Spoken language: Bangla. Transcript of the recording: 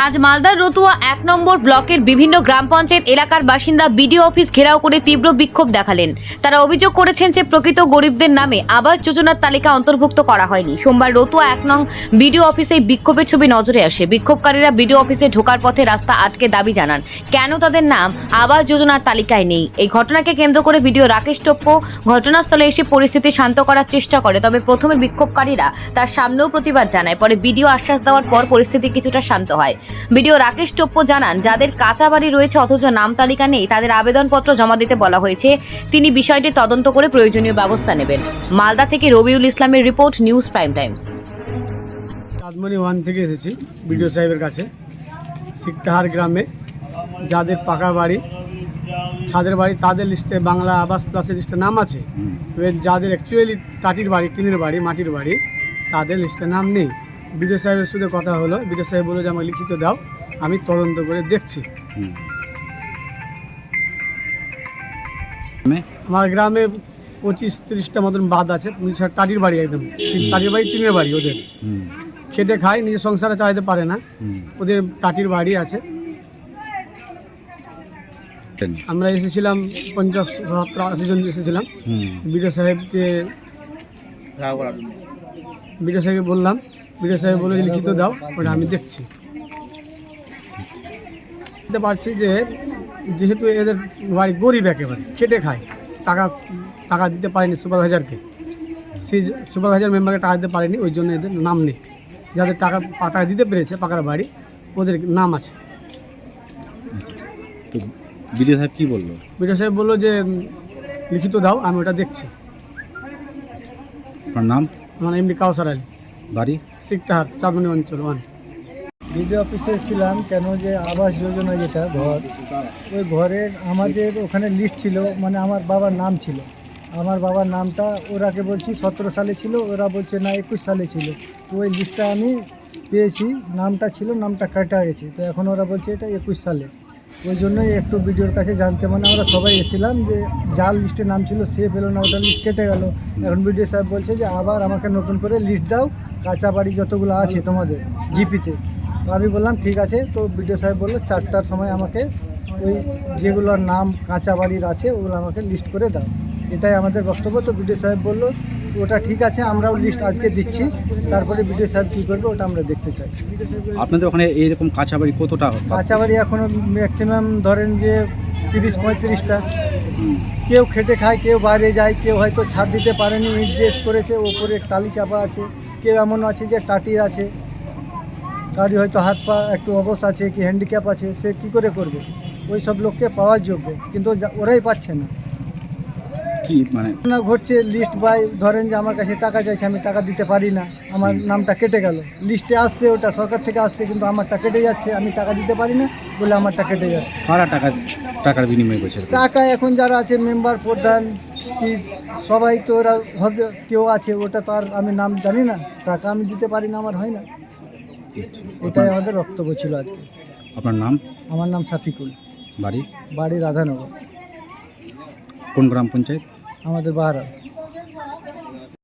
আজ মালদার রতুয়া ১ নম্বর ব্লকের বিভিন্ন গ্রাম পঞ্চায়েত এলাকার বাসিন্দা বিডিও অফিস ঘেরাও করে তীব্র বিক্ষোভ দেখালেন। তারা অভিযোগ করেছেন যে প্রকৃত গরিবদের নামে আবাস যোজনার তালিকা অন্তর্ভুক্ত করা হয়নি। সোমবার রতুয়া ১ নং বিডিও অফিসে বিক্ষোভের ছবি নজরে আসে। বিক্ষোভকারীরা বিডিও অফিসে ঢোকার পথে রাস্তা আটকে দাবি জানান কেন তাদের নাম আবাস যোজনার তালিকায় নেই। এই ঘটনাকে কেন্দ্র করে বিডিও রাকেশ টোপ্পো ঘটনাস্থলে এসে পরিস্থিতি শান্ত করার চেষ্টা করে, তবে প্রথমে বিক্ষোভকারীরা তার সামনেও প্রতিবাদ জানায়। পরে বিডিও আশ্বাস দেওয়ার পর পরিস্থিতি কিছুটা শান্ত হয়। বিডিও রাকেশ টোপ্পো জানান, যাদের কাঁচা বাড়ি রয়েছে অথচ নাম তালিকা নেই তাদের আবেদনপত্র জমা দিতে বলা হয়েছে। তিনি বিষয়টি তদন্ত করে প্রয়োজনীয় ব্যবস্থা নেবেন। মালদা থেকে রবিউল ইসলামের report, news prime Times. Chandmoni 1 থেকে এসেছি বিডিও সাহেবের কাছে। সিকটাহার গ্রামে যাদের পাকা বাড়ি, ছাদের বাড়ি, তাদের লিস্টে বাংলা আবাস প্লাসের লিস্টে নাম আছে। এবার যাদের অ্যাকচুয়ালি টাটির বাড়ি, টিনের বাড়ি, মাটির বাড়ি, তাদের লিস্টে নাম নেই। বিডিও সাহেবের সাথে কথা হলো, বিডিও সাহেব বললো যে আমাকে লিখিত দাও, আমি তদন্ত করে দেখছি। আমার গ্রামে 25-30টা মতন বাদ আছে। টাটির বাড়ি, একদম টাটির বাড়ি, টিনের বাড়ি। ওদের খেটে খায়, নিজের সংসারে চালাতে পারে না, ওদের টাটির বাড়ি আছে। আমরা এসেছিলাম 50-70-80 জন এসেছিলাম। বিডিও সাহেবকে বললাম, বিডিও সাহেব বলে লিখিত দাও, ওটা আমি দেখছি। বুঝতে পারছি যে যেহেতু এদের বাড়ি গরিব, একেবারে খেটে খায়, টাকা দিতে পারেনি সুপারভাইজারকে, সেই সুপারভাইজার মেম্বারকে টাকা দিতে পারেনি, ওই জন্য এদের নাম নেই। যাদের টাকা দিতে পেরেছে পাকার বাড়ি, ওদের নাম আছে। তো বিডিও সাহেব কি বললো? বিডিও সাহেব বললো যে লিখিত দাও, আমি ওটা দেখছি। আপনার নাম? আমার এমডি কাউসার আলী, বাড়ি সিকটাহার, চাঁদমণি অঞ্চল 1। বিডিও অফিসে এসেছিলাম কেন যে আবাস যোজনা যেটা ঘর, ওই ঘরের আমাদের ওখানে লিস্ট ছিল, মানে আমার বাবার নাম ছিল। আমার বাবার নামটা ওরাকে বলছি 17 সালে ছিল, ওরা বলছে না 21 সালে ছিল। তো ওই লিস্টটা আমি পেয়েছি, নামটা ছিল, নামটা কাটা গেছে। তো এখন ওরা বলছে এটা 21 সালে। ওই জন্যই একটু বিডিওর কাছে জানতে, মানে আমরা সবাই এসেছিলাম যে যার লিস্টে নাম ছিল সে পেলো না, ওটা লিস্ট কেটে গেল। এখন বিডিও সাহেব বলছে যে আবার আমাকে নতুন করে লিস্ট দাও, কাঁচা বাড়ি যতগুলো আছে তোমাদের জিপিতে। তো আমি বললাম ঠিক আছে। তো বিডিও সাহেব বললো 4টার সময় আমাকে ওই যেগুলোর নাম কাঁচা বাড়ির আছে ওগুলো আমাকে লিস্ট করে দাও। এটাই আমাদের বক্তব্য। তো বিডিও সাহেব বললো ওটা ঠিক আছে, আমরাও লিস্ট আজকে দিচ্ছি, তারপরে বিডিও সাহেব কী করবে ওটা আমরা দেখতে চাই। আপনাদের ওখানে এইরকম কাঁচা বাড়ি কতটা? কাঁচা বাড়ি এখনও ম্যাক্সিমাম ধরেন যে 30-35টা। কেউ খেটে খায়, কেউ বাইরে যায়, কেউ হয়তো ছাদ দিতে পারেনি, ইট দিয়ে করেছে, ওপরে টালি চাপা আছে। কেউ এমন আছে যে টাটির আছে, কারি হয়তো হাত পা একটু অবশ আছে, কি হ্যান্ডিক্যাপ আছে, সে কি করে করবে? ওই সব লোককে পাওয়ার যোগ্য, কিন্তু ওরাই পাচ্ছে না। কি মানে না ঘটছে লিস্ট বাই, ধরেন যে আমার কাছে টাকা চাইছে, আমি টাকা দিতে পারি না, আমার নামটা কেটে গেল। লিস্টে আসছে, ওটা সরকার থেকে আসছে, কিন্তু আমারটা কেটে যাচ্ছে, আমি টাকা দিতে পারি না বলে আমারটা কেটে যাচ্ছে। কারা টাকার বিনিময় করছে? টাকা এখন যারা আছে মেম্বার, প্রধান, কি সবাই তো ওরা ভাবছে কেউ আছে, ওটা তো আর আমি নাম জানি না, টাকা আমি দিতে পারি না, আমার হয় না। এটাই আমাদের বক্তব্য ছিল আজকে। আপনার নাম? আমার নাম সাফিকুল, বাড়ি? বাড়ি রাধানগর, কোন গ্রাম পঞ্চায়েত? আমাদের বাহারা।